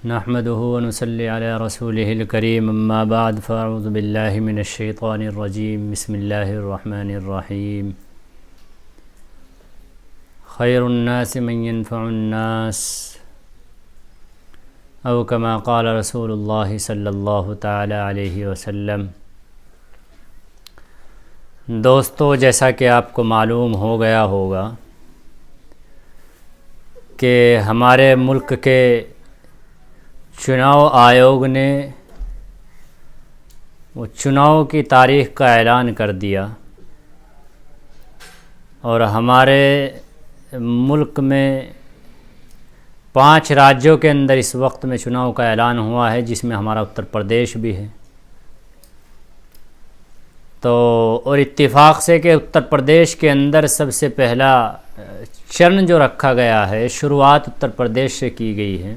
نحمده ونصلي على رسوله الكريم اما بعد فاعوذ بالله من الشيطان الرجيم بسم الله الرحمن الرحيم خير الناس من ينفع الناس او كما قال رسول الله صلی اللہ تعالی علیہ وسلم۔ دوستو، جیسا کہ آپ کو معلوم ہو گیا ہوگا کہ ہمارے ملک کے چناؤ آیوگ نے وہ چناؤ کی تاریخ کا اعلان کر دیا اور ہمارے ملک میں 5 راجیوں کے اندر اس وقت میں چناؤ کا اعلان ہوا ہے، جس میں ہمارا اتر پردیش بھی ہے۔ تو اور اتفاق سے کہ اتر پردیش کے اندر سب سے پہلا چرن جو رکھا گیا ہے، شروعات اتر پردیش سے کی گئی ہے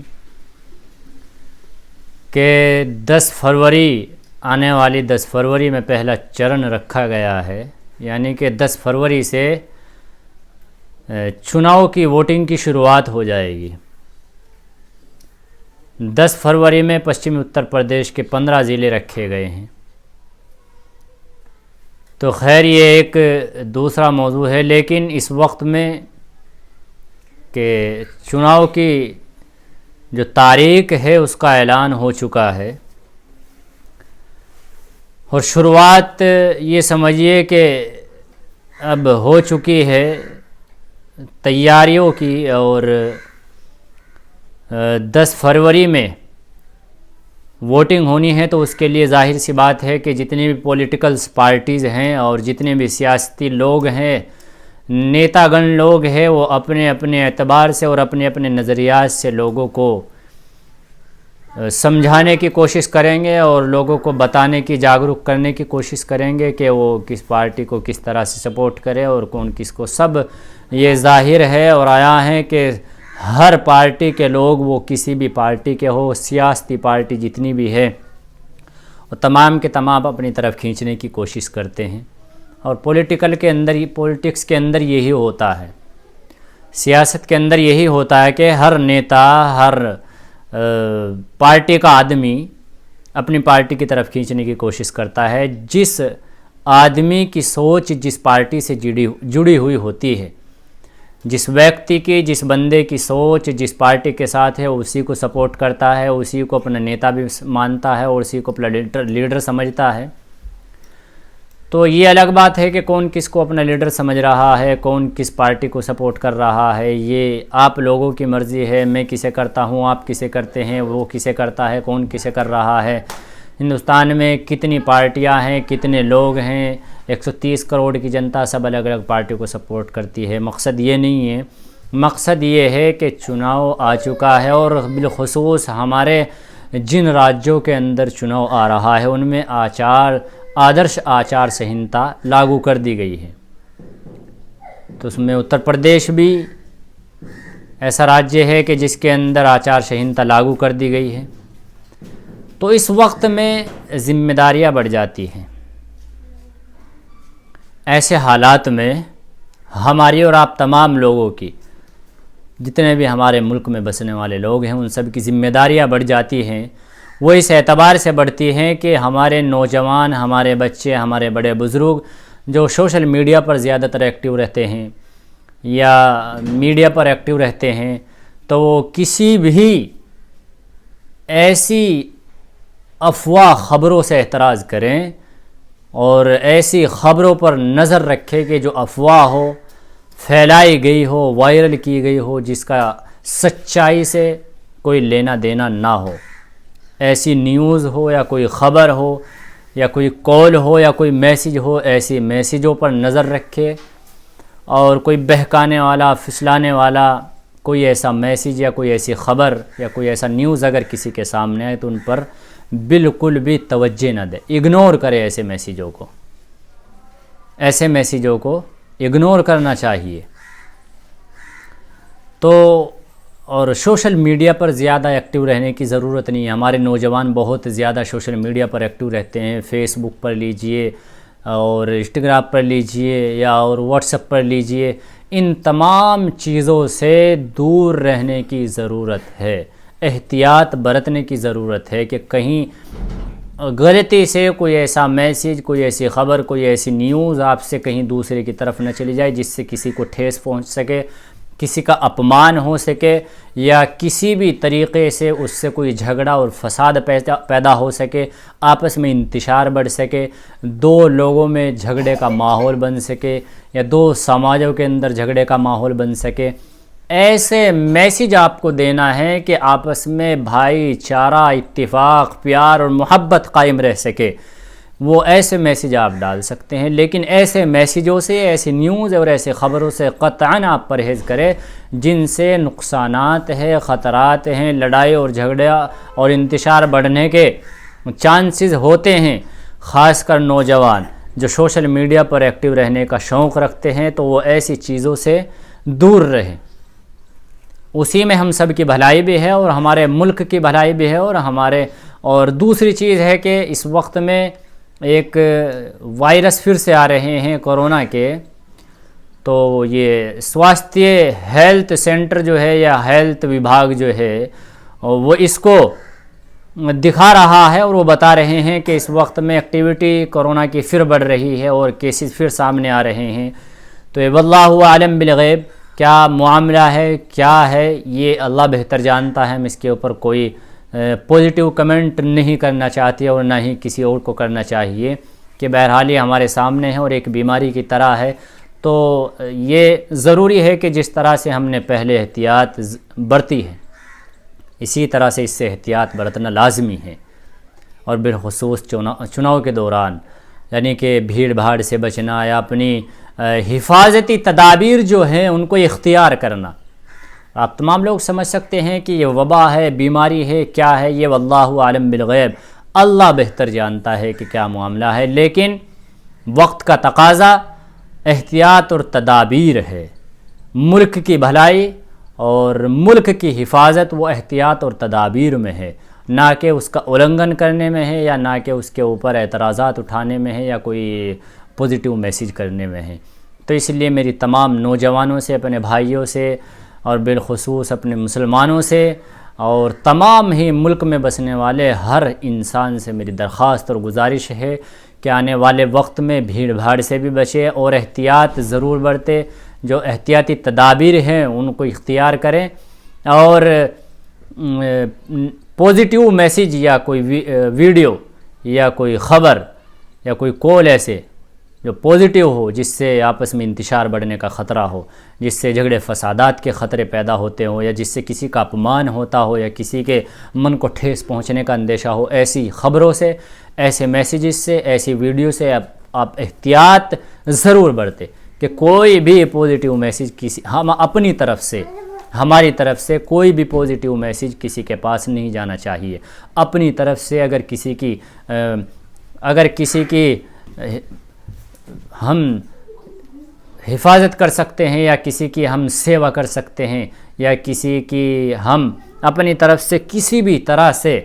کہ 10 فروری آنے والی 10 فروری میں پہلا چرن رکھا گیا ہے، یعنی کہ 10 فروری سے چناؤ کی ووٹنگ کی شروعات ہو جائے گی۔ 10 فروری میں پشچمی اتر پردیش کے 15 ضلع رکھے گئے ہیں۔ تو خیر یہ ایک دوسرا موضوع ہے، لیکن اس وقت میں کہ چناؤ کی جو تاریخ ہے اس کا اعلان ہو چکا ہے اور شروعات یہ سمجھیے کہ اب ہو چکی ہے تیاریوں کی، اور 10 فروری میں ووٹنگ ہونی ہے۔ تو اس کے لیے ظاہر سی بات ہے کہ جتنی بھی پولیٹیکل پارٹیز ہیں اور جتنے بھی سیاسی لوگ ہیں، نیتا گن لوگ ہیں، وہ اپنے اپنے اعتبار سے اور اپنے اپنے نظریات سے لوگوں کو سمجھانے کی کوشش کریں گے اور لوگوں کو بتانے کی، جاگرک کرنے کی کوشش کریں گے کہ وہ کس پارٹی کو کس طرح سے سپورٹ کرے اور کون کس کو۔ سب یہ ظاہر ہے اور آیا ہے کہ ہر پارٹی کے لوگ، وہ کسی بھی پارٹی کے ہو، سیاسی پارٹی جتنی بھی ہے، وہ تمام کے تمام اپنی طرف کھینچنے کی کوشش کرتے ہیں۔ اور پولیٹکس کے اندر یہی ہوتا ہے، سیاست کے اندر یہی ہوتا ہے کہ ہر نیتا، ہر پارٹی کا آدمی اپنی پارٹی کی طرف کھینچنے کی کوشش کرتا ہے۔ جس آدمی کی سوچ جس پارٹی سے جڑی ہوئی ہوتی ہے، جس ویکتی کی، جس بندے کی سوچ جس پارٹی کے ساتھ ہے، اسی کو سپورٹ کرتا ہے، اسی کو اپنا نیتا بھی مانتا ہے اور اسی کو اپنا لیڈر سمجھتا ہے۔ تو یہ الگ بات ہے کہ کون کس کو اپنا لیڈر سمجھ رہا ہے، کون کس پارٹی کو سپورٹ کر رہا ہے، یہ آپ لوگوں کی مرضی ہے۔ میں کسے کرتا ہوں، آپ کسے کرتے ہیں، وہ کسے کرتا ہے، کون کسے کر رہا ہے۔ ہندوستان میں کتنی پارٹیاں ہیں، کتنے لوگ ہیں، 130 کروڑ کی جنتا سب الگ الگ پارٹیوں کو سپورٹ کرتی ہے۔ مقصد یہ نہیں ہے، مقصد یہ ہے کہ چناؤ آ چکا ہے اور بالخصوص ہمارے جن راجیوں کے اندر چناؤ آ رہا ہے ان میں آدرش آچار سنہتا لاگو کر دی گئی ہے۔ تو اس میں اتر پردیش بھی ایسا راجیہ ہے کہ جس کے اندر آچار سنہتا لاگو کر دی گئی ہے۔ تو اس وقت میں ذمہ داریاں بڑھ جاتی ہیں۔ ایسے حالات میں ہماری اور آپ تمام لوگوں کی، جتنے بھی ہمارے ملک میں بسنے والے لوگ ہیں، ان سب کی ذمہ داریاں بڑھ جاتی ہیں۔ وہ اس اعتبار سے بڑھتی ہیں کہ ہمارے نوجوان، ہمارے بچے، ہمارے بڑے بزرگ جو سوشل میڈیا پر زیادہ تر ایکٹیو رہتے ہیں یا میڈیا پر ایکٹیو رہتے ہیں، تو وہ کسی بھی ایسی افواہ خبروں سے احتراز کریں اور ایسی خبروں پر نظر رکھیں کہ جو افواہ ہو، پھیلائی گئی ہو، وائرل کی گئی ہو، جس کا سچائی سے کوئی لینا دینا نہ ہو۔ ایسی نیوز ہو یا کوئی خبر ہو یا کوئی کال ہو یا کوئی میسیج ہو، ایسی میسیجوں پر نظر رکھے اور کوئی بہکانے والا، پھسلانے والا کوئی ایسا میسیج یا کوئی ایسی خبر یا کوئی ایسا نیوز اگر کسی کے سامنے آئے تو ان پر بالکل بھی توجہ نہ دے، اگنور کرے۔ ایسے میسیجوں کو اگنور کرنا چاہیے۔ تو اور سوشل میڈیا پر زیادہ ایکٹیو رہنے کی ضرورت نہیں ہے۔ ہمارے نوجوان بہت زیادہ سوشل میڈیا پر ایکٹیو رہتے ہیں، فیس بک پر لیجئے اور انسٹاگرام پر لیجئے یا اور واٹس ایپ پر لیجئے، ان تمام چیزوں سے دور رہنے کی ضرورت ہے۔ احتیاط برتنے کی ضرورت ہے کہ کہیں غلطی سے کوئی ایسا میسیج، کوئی ایسی خبر، کوئی ایسی نیوز آپ سے کہیں دوسرے کی طرف نہ چلی جائے جس سے کسی کو ٹھیس پہنچ سکے، کسی کا اپمان ہو سکے، یا کسی بھی طریقے سے اس سے کوئی جھگڑا اور فساد پیدا ہو سکے، آپس میں انتشار بڑھ سکے، دو لوگوں میں جھگڑے کا ماحول بن سکے، یا دو سماجوں کے اندر جھگڑے کا ماحول بن سکے۔ ایسے میسیج آپ کو دینا ہے کہ آپس میں بھائی چارہ، اتفاق، پیار اور محبت قائم رہ سکے، وہ ایسے میسیج آپ ڈال سکتے ہیں۔ لیکن ایسے میسیجوں سے، ایسی نیوز اور ایسے خبروں سے قطعاً آپ پرہیز کریں جن سے نقصانات ہیں، خطرات ہیں، لڑائی اور جھگڑا اور انتشار بڑھنے کے چانسز ہوتے ہیں۔ خاص کر نوجوان جو سوشل میڈیا پر ایکٹیو رہنے کا شوق رکھتے ہیں تو وہ ایسی چیزوں سے دور رہیں۔ اسی میں ہم سب کی بھلائی بھی ہے اور ہمارے ملک کی بھلائی بھی ہے، اور دوسری چیز ہے کہ اس وقت میں ایک وائرس پھر سے آ رہے ہیں کورونا کے، تو یہ سواستھیہ ہیلتھ سینٹر جو ہے یا ہیلتھ وبھاگ جو ہے وہ اس کو دکھا رہا ہے، اور وہ بتا رہے ہیں کہ اس وقت میں ایکٹیویٹی کورونا کی پھر بڑھ رہی ہے اور کیسز پھر سامنے آ رہے ہیں۔ تو واللہ عالم بالغیب، کیا معاملہ ہے، کیا ہے، یہ اللہ بہتر جانتا ہے۔ ہم اس کے اوپر کوئی پوزیٹیو کمنٹ نہیں کرنا چاہتے اور نہ ہی کسی اور کو کرنا چاہیے، کہ بہرحال یہ ہمارے سامنے ہے اور ایک بیماری کی طرح ہے۔ تو یہ ضروری ہے کہ جس طرح سے ہم نے پہلے احتیاط برتی ہے اسی طرح سے اس سے احتیاط برتنا لازمی ہے، اور بالخصوص چناؤ کے دوران، یعنی کہ بھیڑ بھاڑ سے بچنا یا اپنی حفاظتی تدابیر جو ہیں ان کو اختیار کرنا۔ آپ تمام لوگ سمجھ سکتے ہیں کہ یہ وبا ہے، بیماری ہے، کیا ہے، یہ واللہ عالم بالغیب، اللہ بہتر جانتا ہے کہ کیا معاملہ ہے، لیکن وقت کا تقاضا احتیاط اور تدابیر ہے۔ ملک کی بھلائی اور ملک کی حفاظت وہ احتیاط اور تدابیر میں ہے، نہ کہ اس کا النگھن کرنے میں ہے، یا نہ کہ اس کے اوپر اعتراضات اٹھانے میں ہے، یا کوئی پوزیٹیو میسیج کرنے میں ہے۔ تو اس لیے میری تمام نوجوانوں سے، اپنے بھائیوں سے، اور بالخصوص اپنے مسلمانوں سے، اور تمام ہی ملک میں بسنے والے ہر انسان سے میری درخواست اور گزارش ہے کہ آنے والے وقت میں بھیڑ بھاڑ سے بھی بچے اور احتیاط ضرور برتے، جو احتیاطی تدابیر ہیں ان کو اختیار کریں، اور پوزیٹیو میسیج یا کوئی ویڈیو یا کوئی خبر یا کوئی کال ایسے جو پوزیٹیو ہو، جس سے آپس میں انتشار بڑھنے کا خطرہ ہو، جس سے جھگڑے فسادات کے خطرے پیدا ہوتے ہوں، یا جس سے کسی کا اپمان ہوتا ہو، یا کسی کے من کو ٹھیس پہنچنے کا اندیشہ ہو، ایسی خبروں سے، ایسے میسیجز سے، ایسی ویڈیو سے آپ احتیاط ضرور برتے کہ کوئی بھی پوزیٹیو میسیج ہماری طرف سے کوئی بھی پوزیٹیو میسیج کسی کے پاس نہیں جانا چاہیے۔ اپنی طرف سے اگر کسی کی ہم حفاظت کر سکتے ہیں، یا کسی کی ہم سیوا کر سکتے ہیں، یا کسی کی ہم اپنی طرف سے کسی بھی طرح سے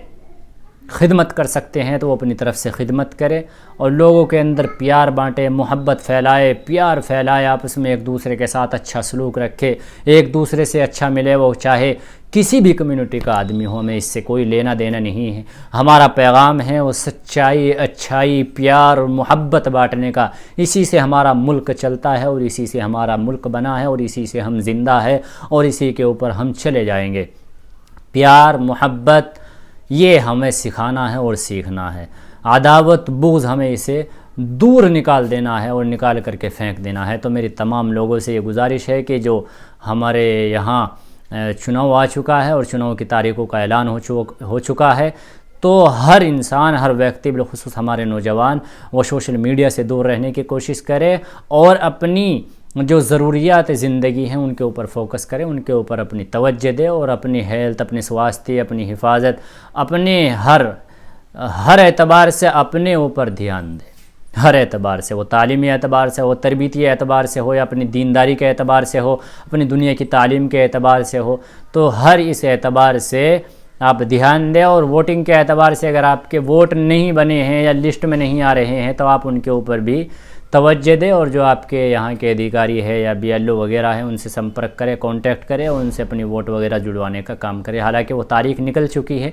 خدمت کر سکتے ہیں تو وہ اپنی طرف سے خدمت کرے، اور لوگوں کے اندر پیار بانٹے، محبت پھیلائے، پیار پھیلائے، آپس میں ایک دوسرے کے ساتھ اچھا سلوک رکھے، ایک دوسرے سے اچھا ملے، وہ چاہے کسی بھی کمیونٹی کا آدمی ہو، ہمیں اس سے کوئی لینا دینا نہیں ہے۔ ہمارا پیغام ہے وہ سچائی، اچھائی، پیار اور محبت بانٹنے کا۔ اسی سے ہمارا ملک چلتا ہے، اور اسی سے ہمارا ملک بنا ہے، اور اسی سے ہم زندہ ہے، اور اسی کے اوپر ہم چلے جائیں گے۔ پیار، محبت، یہ ہمیں سکھانا ہے اور سیکھنا ہے۔ عداوت، بغض، ہمیں اسے دور نکال دینا ہے اور نکال کر کے پھینک دینا ہے۔ تو میری تمام لوگوں سے یہ گزارش ہے کہ جو ہمارے یہاں چناؤ آ چکا ہے اور چناؤ کی تاریخوں کا اعلان ہو چکا ہے، تو ہر انسان، ہر ویکتی، بالخصوص ہمارے نوجوان، وہ سوشل میڈیا سے دور رہنے کی کوشش کرے، اور اپنی جو ضروریات زندگی ہیں ان کے اوپر فوکس کرے، ان کے اوپر اپنی توجہ دے، اور اپنی ہیلتھ، اپنی سواستھی، اپنی حفاظت، اپنے ہر اعتبار سے اپنے اوپر دھیان دے، ہر اعتبار سے، وہ تعلیمی اعتبار سے ہو، تربیتی اعتبار سے ہو، یا اپنی دینداری کے اعتبار سے ہو، اپنی دنیا کی تعلیم کے اعتبار سے ہو، تو ہر اس اعتبار سے آپ دھیان دیں۔ اور ووٹنگ کے اعتبار سے اگر آپ کے ووٹ نہیں بنے ہیں یا لسٹ میں نہیں آ رہے ہیں تو آپ ان کے اوپر بھی توجہ دے اور جو آپ کے یہاں کے ادھیکاری ہے یا BLO وغیرہ ہیں ان سے سمپرک کرے، کانٹیکٹ کرے اور ان سے اپنی ووٹ وغیرہ جڑوانے کا کام کرے۔ حالانکہ وہ تاریخ نکل چکی ہے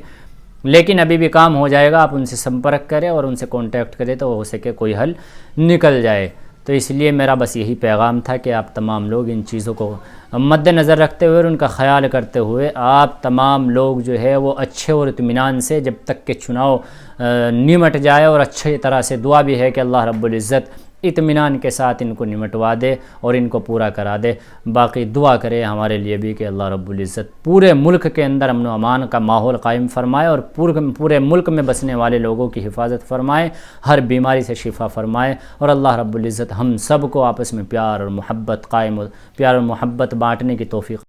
لیکن ابھی بھی کام ہو جائے گا، آپ ان سے سمپرک کریں اور ان سے کانٹیکٹ کریں تو ہو سکے کوئی حل نکل جائے۔ تو اس لیے میرا بس یہی پیغام تھا کہ آپ تمام لوگ ان چیزوں کو مد نظر رکھتے ہوئے اور ان کا خیال کرتے ہوئے آپ تمام لوگ جو ہے وہ اچھے اور اطمینان سے جب تک کہ چناؤ نمٹ جائے، اور اچھی طرح سے دعا بھی ہے کہ اللہ رب العزت اطمینان کے ساتھ ان کو نمٹوا دے اور ان کو پورا کرا دے۔ باقی دعا کرے ہمارے لیے بھی کہ اللہ رب العزت پورے ملک کے اندر امن و امان کا ماحول قائم فرمائے اور پورے ملک میں بسنے والے لوگوں کی حفاظت فرمائے، ہر بیماری سے شفا فرمائے، اور اللہ رب العزت ہم سب کو آپس میں پیار اور محبت بانٹنے کی توفیق